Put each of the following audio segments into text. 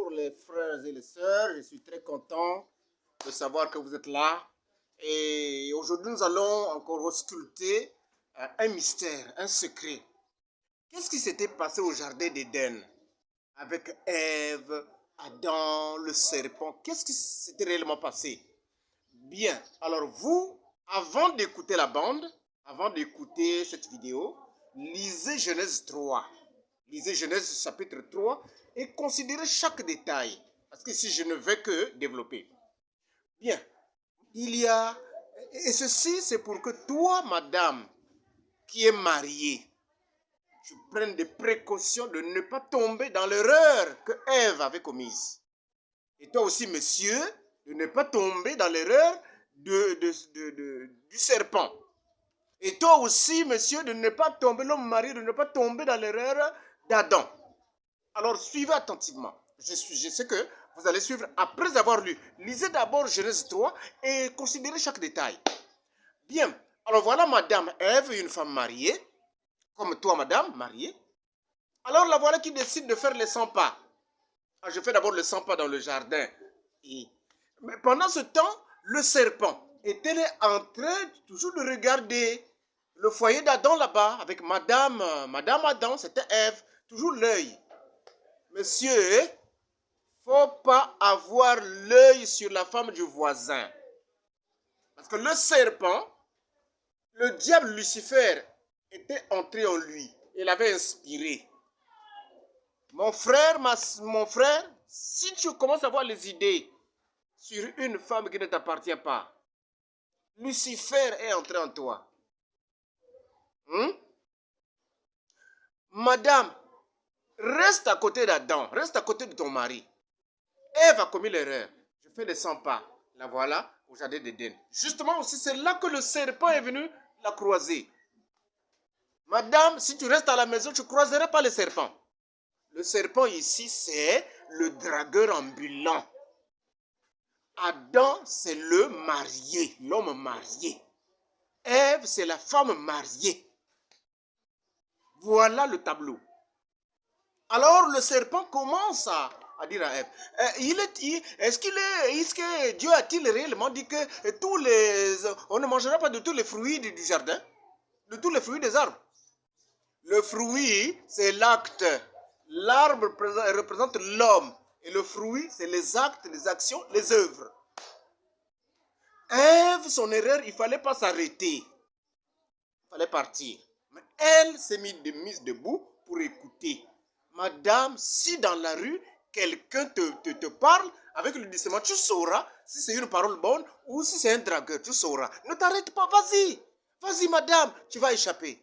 Bonjour les frères et les sœurs, je suis très content de savoir que vous êtes là. Et aujourd'hui, nous allons encore ausculter un mystère, un secret. Qu'est-ce qui s'était passé au jardin d'Éden avec Ève, Adam, le serpent? Qu'est-ce qui s'était réellement passé? Bien, alors vous, avant d'écouter la bande, avant d'écouter cette vidéo, lisez Genèse 3. Lisez Genèse chapitre 3 et considérez chaque détail. Parce que si je ne vais que développer. Bien, il y a... Et ceci, c'est pour que toi, madame, qui est mariée, tu prennes des précautions de ne pas tomber dans l'erreur que Ève avait commise. Et toi aussi, monsieur, de ne pas tomber dans l'erreur du serpent. Et toi aussi, monsieur, de ne pas tomber, l'homme marié, de ne pas tomber dans l'erreur d'Adam. Alors, suivez attentivement. Je sais que vous allez suivre après avoir lu. Lisez d'abord Genèse 3 et considérez chaque détail. Bien. Alors, voilà madame Ève, une femme mariée, comme toi, madame, mariée. Alors, la voilà qui décide de faire les 100 pas. Ah, je fais d'abord les 100 pas dans le jardin. Mais pendant ce temps, le serpent était en train toujours de regarder le foyer d'Adam là-bas avec madame Adam, c'était Ève, toujours l'œil. Monsieur, faut pas avoir l'œil sur la femme du voisin. Parce que le serpent, le diable Lucifer, était entré en lui. Il avait inspiré. Mon frère, si tu commences à avoir les idées sur une femme qui ne t'appartient pas, Lucifer est entré en toi. Madame, reste à côté d'Adam, reste à côté de ton mari. Ève a commis l'erreur. Je fais les 100 pas. La voilà au jardin d'Éden. Justement aussi, c'est là que le serpent est venu la croiser. Madame, si tu restes à la maison, tu ne croiseras pas le serpent. Le serpent ici, c'est le dragueur ambulant. Adam, c'est le marié, l'homme marié. Ève, c'est la femme mariée. Voilà le tableau. Alors le serpent commence à dire à Ève, est-ce que Dieu a-t-il réellement dit que on ne mangera pas de tous les fruits du jardin, de tous les fruits des arbres? Le fruit, c'est l'acte. L'arbre représente l'homme. Et le fruit, c'est les actes, les actions, les œuvres. Ève, son erreur, il ne fallait pas s'arrêter. Il fallait partir. Mais elle s'est mise debout pour écouter. Madame, si dans la rue, quelqu'un te parle avec le discernement, tu sauras si c'est une parole bonne ou si c'est un dragueur, tu sauras. Ne t'arrête pas, vas-y. Vas-y, madame, tu vas échapper.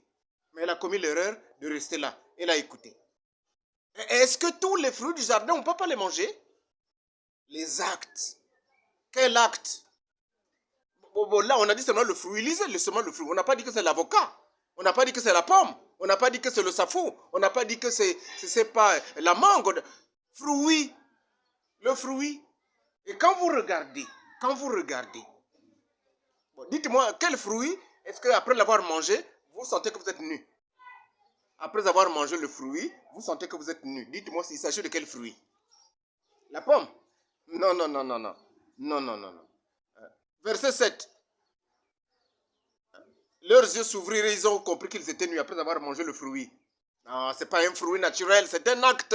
Mais elle a commis l'erreur de rester là. Elle a écouté. Est-ce que tous les fruits du jardin, on ne peut pas les manger? Les actes. Quel acte? Bon, là, on a dit seulement le fruit. Lisez seulement le fruit. On n'a pas dit que c'est l'avocat. On n'a pas dit que c'est la pomme. On n'a pas dit que c'est le safou. On n'a pas dit que c'est pas la mangue. Fruit. Le fruit. Et quand vous regardez, bon, dites-moi, quel fruit est-ce qu'après l'avoir mangé, vous sentez que vous êtes nu? Après avoir mangé le fruit, vous sentez que vous êtes nu. Dites-moi s'il s'agit de quel fruit? La pomme? Non, non, non, non, non. Non, non, non, non. Verset 7. Leurs yeux s'ouvrirent et ils ont compris qu'ils étaient nus après avoir mangé le fruit. Non, ce n'est pas un fruit naturel, c'est un acte.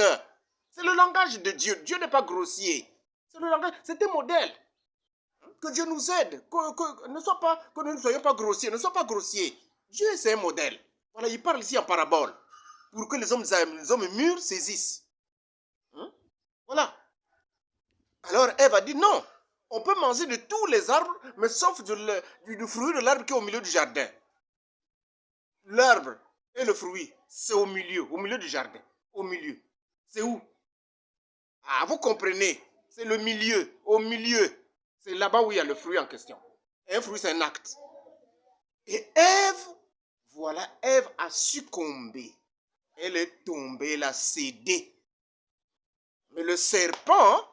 C'est le langage de Dieu. Dieu n'est pas grossier. C'est le langage, c'est un modèle. Que Dieu nous aide. Que nous ne soyons pas grossiers. Ne soyons pas grossiers. Dieu, c'est un modèle. Voilà, il parle ici en parabole. Pour que les hommes mûrs saisissent. Voilà. Alors Ève a dit non. On peut manger de tous les arbres, mais sauf du fruit de l'arbre qui est au milieu du jardin. L'arbre et le fruit, c'est au milieu du jardin. Au milieu. C'est où? Ah, vous comprenez. C'est le milieu, au milieu. C'est là-bas où il y a le fruit en question. Et un fruit, c'est un acte. Et Ève, voilà, Ève a succombé. Elle est tombée, elle a cédé. Mais le serpent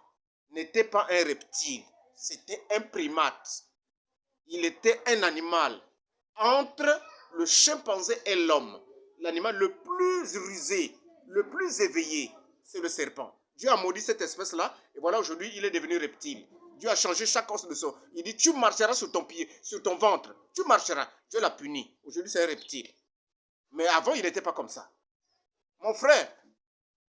n'était pas un reptile. C'était un primate. Il était un animal. Entre le chimpanzé et l'homme, l'animal le plus rusé, le plus éveillé, c'est le serpent. Dieu a maudit cette espèce-là, et voilà, aujourd'hui, il est devenu reptile. Dieu a changé chaque os de son. Il dit, tu marcheras sur ton pied, sur ton ventre. Tu marcheras. Dieu l'a puni. Aujourd'hui, c'est un reptile. Mais avant, il n'était pas comme ça. Mon frère,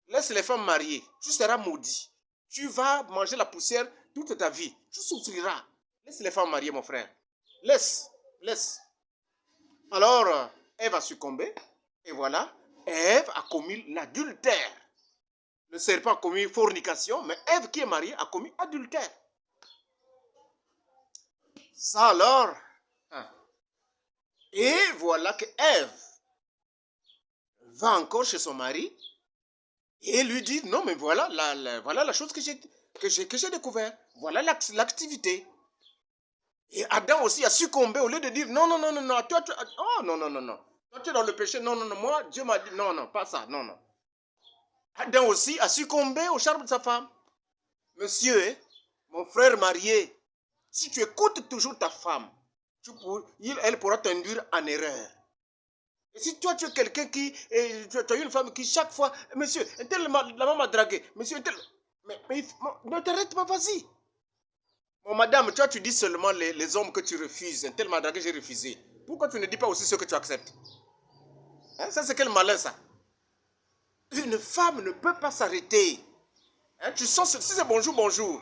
laisse les femmes mariées. Tu seras maudit. Tu vas manger la poussière toute ta vie. Tu souffriras. Laisse les femmes mariées, mon frère. Laisse. Laisse. Alors, Ève a succombé. Et voilà, Ève a commis l'adultère. Le serpent a commis fornication, mais Ève qui est mariée a commis adultère. Ça alors. Et voilà que Ève va encore chez son mari et lui dit, non mais voilà la chose que j'ai découvert. Voilà l'activité. Et Adam aussi a succombé au lieu de dire, non, toi, oh non, toi tu es dans le péché, non, moi Dieu m'a dit, non, pas ça, non. Adam aussi a succombé au charme de sa femme. Monsieur, mon frère marié, si tu écoutes toujours ta femme, elle pourra t'induire en erreur. Et si toi, tu es quelqu'un qui... tu as une femme qui, chaque fois... Monsieur, la maman m'a dragué. Monsieur, mais ne t'arrête pas, vas-y. Bon, madame, toi, tu dis seulement les hommes que tu refuses. Tel m'a dragué, j'ai refusé. Pourquoi tu ne dis pas aussi ce que tu acceptes? Hein, ça, c'est quel malin, ça? Une femme ne peut pas s'arrêter. Hein, tu sens... Si c'est bonjour, bonjour.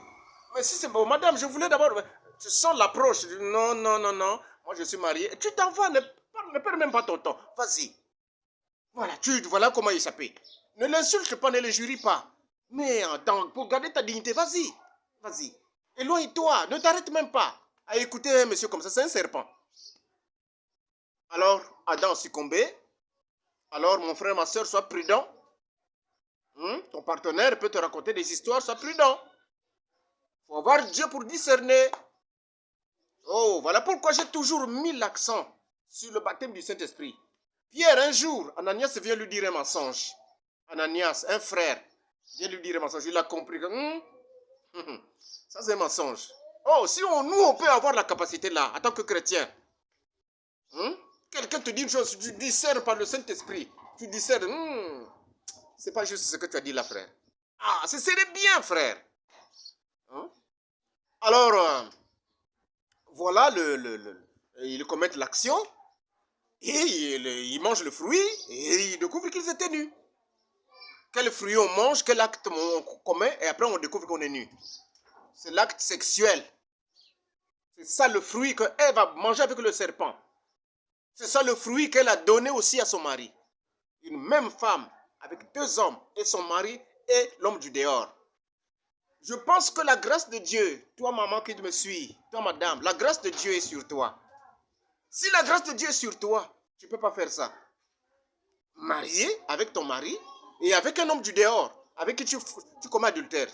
Mais si c'est... Bon, madame, je voulais d'abord... Tu sens l'approche. Non. Moi, je suis marié. Tu t'en vas, ne perds même pas ton temps. Vas-y. Voilà comment échapper. Ne l'insulte pas, ne le jurie pas. Mais pour garder ta dignité, vas-y. Vas-y. Éloigne-toi. Ne t'arrête même pas à écouter un monsieur comme ça. C'est un serpent. Alors, Adam a succombé. Alors, mon frère, ma soeur, sois prudent. Ton partenaire peut te raconter des histoires, sois prudent. Il faut avoir Dieu pour discerner. Oh, voilà pourquoi j'ai toujours mis l'accent sur le baptême du Saint-Esprit. Pierre, un jour, Ananias vient lui dire un mensonge. Ananias, un frère, vient lui dire un mensonge. Il a compris que ça c'est un mensonge. Oh, si nous, on peut avoir la capacité là, en tant que chrétien. Quelqu'un te dit une chose, tu discernes par le Saint-Esprit. Tu discernes, c'est pas juste ce que tu as dit là, frère. Ah, ce serait bien, frère. Alors, voilà, ils commettent l'action. Et ils mangent le fruit et ils découvrent qu'ils étaient nus. Quel fruit on mange, quel acte on commet et après on découvre qu'on est nu. C'est l'acte sexuel. C'est ça le fruit que Ève a mangé avec le serpent. C'est ça le fruit qu'elle a donné aussi à son mari. Une même femme avec deux hommes et son mari et l'homme du dehors. Je pense que la grâce de Dieu, toi maman qui me suis, toi madame, la grâce de Dieu est sur toi. Si la grâce de Dieu est sur toi, tu ne peux pas faire ça. Marié avec ton mari et avec un homme du dehors, avec qui tu commets adultère.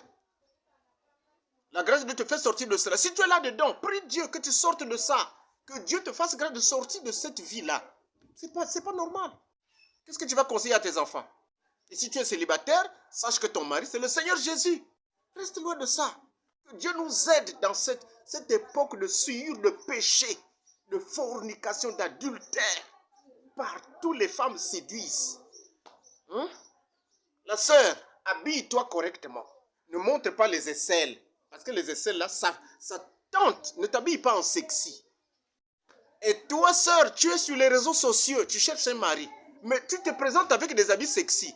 La grâce de Dieu te fait sortir de cela. Si tu es là-dedans, prie Dieu que tu sortes de ça. Que Dieu te fasse grâce de sortir de cette vie-là. C'est pas normal. Qu'est-ce que tu vas conseiller à tes enfants? Et si tu es célibataire, sache que ton mari, c'est le Seigneur Jésus. Reste loin de ça. Que Dieu nous aide dans cette époque de souillure, de péché, de fornication, d'adultère. Partout, les femmes séduisent. La sœur, habille-toi correctement. Ne montre pas les aisselles. Parce que les aisselles là, ça tente. Ne t'habille pas en sexy. Et toi, sœur, tu es sur les réseaux sociaux, tu cherches un mari. Mais tu te présentes avec des habits sexy.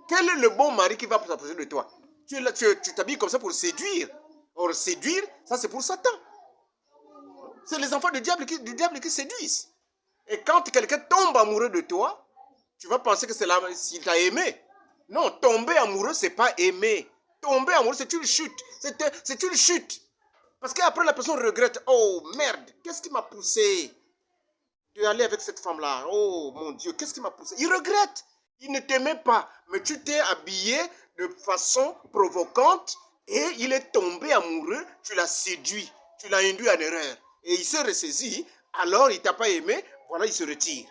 Quel est le bon mari qui va s'approcher de toi? Tu t'habilles comme ça pour séduire. Or, séduire, ça c'est pour Satan. C'est les enfants du diable qui séduisent. Et quand quelqu'un tombe amoureux de toi, tu vas penser que c'est là s'il t'a aimé. Non, tomber amoureux, c'est pas aimer. Tomber amoureux, c'est une chute. C'est une chute. Parce qu'après, la personne regrette. Oh, merde, qu'est-ce qui m'a poussé de aller avec cette femme-là? Oh, mon Dieu, qu'est-ce qui m'a poussé? Il regrette. Il ne t'aimait pas. Mais tu t'es habillé de façon provocante et il est tombé amoureux. Tu l'as séduit. Tu l'as induit en erreur. Et il s'est ressaisi. Alors, il ne t'a pas aimé. Voilà, il se retire.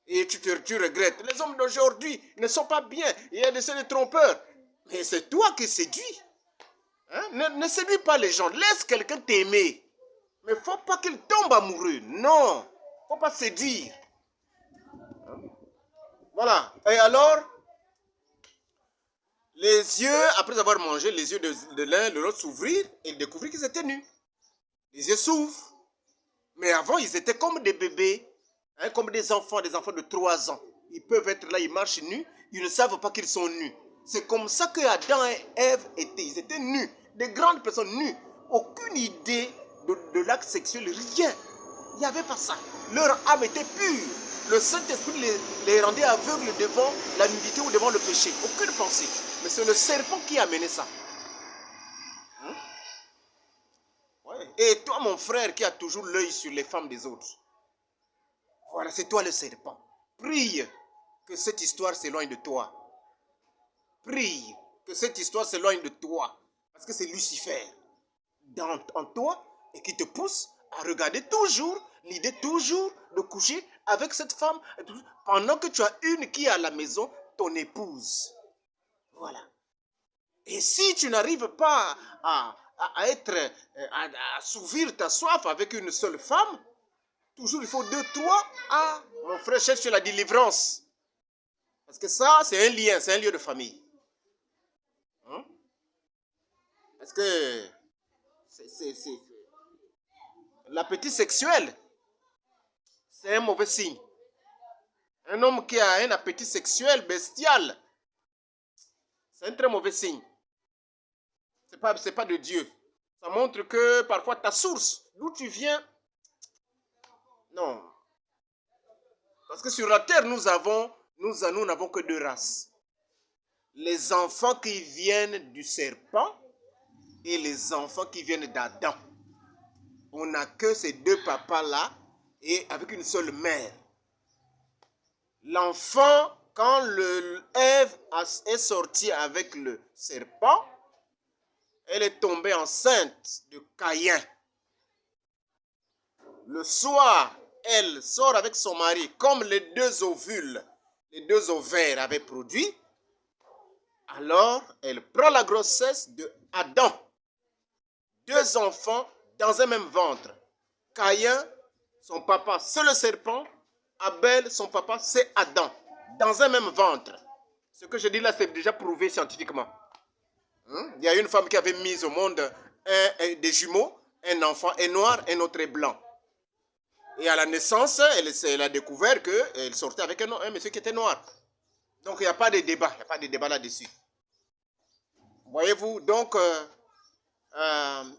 Et tu regrettes. Les hommes d'aujourd'hui ne sont pas bien. Il y a des trompeurs. Mais c'est toi qui séduis. Ne séduis pas les gens. Laisse quelqu'un t'aimer. Mais il ne faut pas qu'il tombe amoureux. Non. Il ne faut pas séduire. Voilà. Et alors, Les yeux, après avoir mangé, les yeux de l'un de l'autre s'ouvrirent et ils découvrirent qu'ils étaient nus. Les yeux s'ouvrent. Mais avant, ils étaient comme des bébés, hein, comme des enfants de 3 ans. Ils peuvent être là, ils marchent nus, ils ne savent pas qu'ils sont nus. C'est comme ça que Adam et Ève étaient. Ils étaient nus, des grandes personnes nues. Aucune idée de l'acte sexuel, rien. Il n'y avait pas ça. Leur âme était pure. Le Saint-Esprit les rendait aveugles devant la nudité ou devant le péché. Aucune pensée. Mais c'est le serpent qui a mené ça. Hein? Ouais. Et toi, mon frère, qui a toujours l'œil sur les femmes des autres. Voilà, c'est toi le serpent. Prie que cette histoire s'éloigne de toi. Prie que cette histoire s'éloigne de toi. Parce que c'est Lucifer en toi et qui te pousse à regarder toujours, l'idée toujours de coucher avec cette femme pendant que tu as une qui est à la maison, ton épouse. Voilà. Et si tu n'arrives pas à assouvir ta soif avec une seule femme, toujours il faut 2, 3. Ah, mon frère cherche la délivrance. Parce que ça, c'est un lien, c'est un lieu de famille. Hein? Parce que l'appétit sexuel, c'est un mauvais signe. Un homme qui a un appétit sexuel bestial, c'est un très mauvais signe. C'est pas de Dieu. Ça montre que parfois ta source, d'où tu viens, non. Parce que sur la terre, nous n'avons que 2 races. Les enfants qui viennent du serpent et les enfants qui viennent d'Adam. On n'a que ces 2 papas-là et avec une seule mère. L'enfant, quand Ève est sortie avec le serpent, elle est tombée enceinte de Caïn. Le soir, elle sort avec son mari, comme les 2 ovules, les 2 ovaires avaient produit. Alors, elle prend la grossesse de Adam. 2 enfants dans un même ventre. Caïn, son papa, c'est le serpent. Abel, son papa, c'est Adam. Dans un même ventre. Ce que je dis là, c'est déjà prouvé scientifiquement. Il y a une femme qui avait mis au monde des jumeaux. Un enfant est noir, un autre est blanc. Et à la naissance, elle a découvert qu'elle sortait avec un monsieur qui était noir. Donc, il n'y a pas de débat. Il n'y a pas de débat là-dessus. Voyez-vous, donc...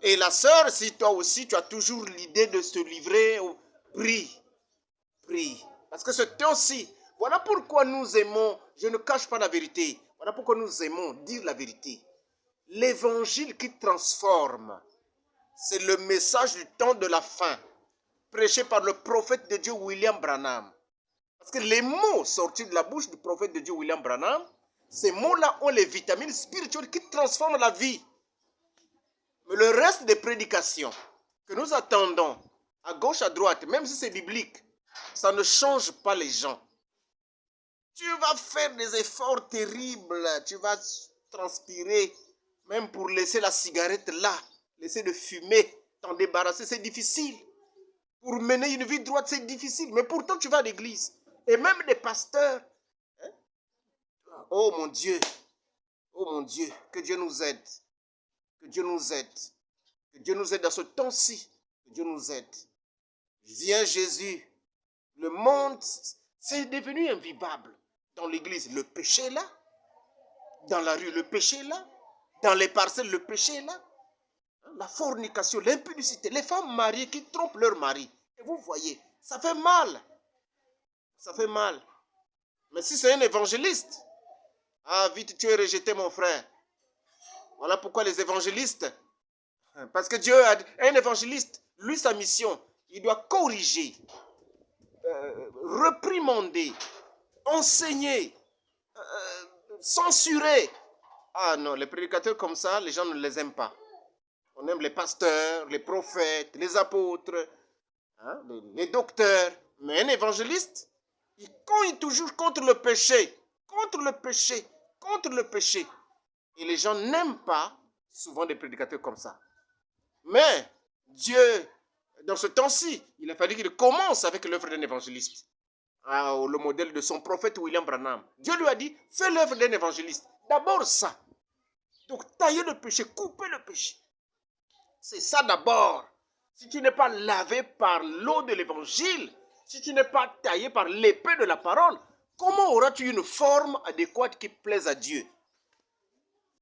et la sœur, si toi aussi, tu as toujours l'idée de se livrer, prie. Prie. Parce que ce temps-ci, voilà pourquoi nous aimons, je ne cache pas la vérité, voilà pourquoi nous aimons dire la vérité. L'évangile qui transforme, c'est le message du temps de la fin, prêché par le prophète de Dieu William Branham. Parce que les mots sortis de la bouche du prophète de Dieu William Branham, ces mots-là ont les vitamines spirituelles qui transforment la vie. Mais le reste des prédications que nous attendons, à gauche, à droite, même si c'est biblique, ça ne change pas les gens. Tu vas faire des efforts terribles, tu vas transpirer, même pour laisser la cigarette là, laisser de fumer, t'en débarrasser, c'est difficile. Pour mener une vie droite, c'est difficile, mais pourtant tu vas à l'église. Et même des pasteurs. Hein? Oh mon Dieu, que Dieu nous aide. Que Dieu nous aide. Que Dieu nous aide dans ce temps-ci. Que Dieu nous aide. Viens Jésus. Le monde, c'est devenu invivable. Dans l'église, le péché est là. Dans la rue, le péché est là. Dans les parcelles, le péché est là. La fornication, l'impudicité, les femmes mariées qui trompent leur mari. Et vous voyez, ça fait mal. Ça fait mal. Mais si c'est un évangéliste, ah vite tu es rejeté mon frère. Voilà pourquoi les évangélistes, parce que Dieu a un évangéliste, lui sa mission, il doit corriger, réprimander, enseigner, censurer. Ah non, les prédicateurs comme ça, les gens ne les aiment pas. On aime les pasteurs, les prophètes, les apôtres, hein, les docteurs. Mais un évangéliste, il cogne toujours contre le péché, contre le péché, contre le péché. Et les gens n'aiment pas souvent des prédicateurs comme ça. Mais Dieu, dans ce temps-ci, il a fallu qu'il commence avec l'œuvre d'un évangéliste. Le modèle de son prophète William Branham. Dieu lui a dit, fais l'œuvre d'un évangéliste. D'abord ça. Donc, tailler le péché, couper le péché. C'est ça d'abord. Si tu n'es pas lavé par l'eau de l'évangile, si tu n'es pas taillé par l'épée de la parole, comment auras-tu une forme adéquate qui plaise à Dieu?